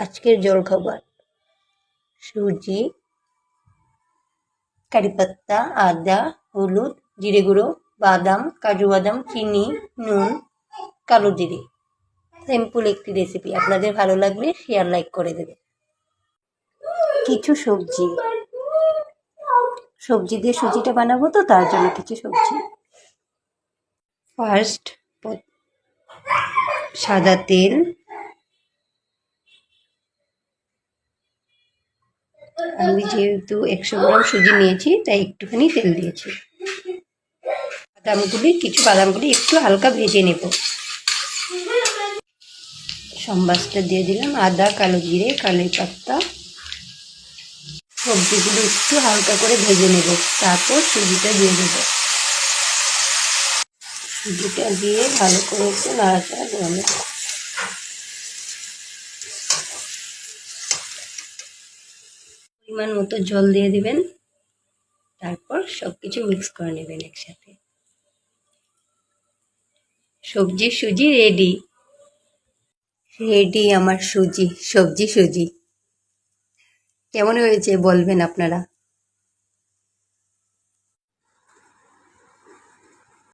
আজকের জলখাবার সুজি, কারিপাত্তা, আদা, হলুদ, জিরে গুঁড়ো, বাদাম, কাজু বাদাম, চিনি, নুন, কালো জিরে। সিম্পল একটি রেসিপি, আপনাদের ভালো লাগলে শেয়ার লাইক করে দেবে। কিছু সবজি দিয়ে সুজিটা বানাবো, তো তার জন্য কিছু সবজি। ফার্স্ট সাদা তেল, আমি যেহেতু 100 গ্রাম সুজি নিয়েছি তাই একটুখানি তেল দিয়েছি। কিছু বাদামগুলি একটু হালকা ভেজে নেব। সম্বাসটা দিয়ে দিলাম, আদা, কালো জিরে, কারি পাত্তা। সবজিগুলো একটু হালকা করে ভেজে নেব, তারপর সুজিটা দিয়ে দেব। সুজিটা দিয়ে ভালো করে একটু নাড়াচাড়া করে নেব। পরিমাণ মতো জল দিয়ে দিবেন, তারপর সবকিছু মিক্স করে নেবেন একসাথে। সুজি রেডি। আমার সুজি। কেমন হয়েছে বলবেন আপনারা।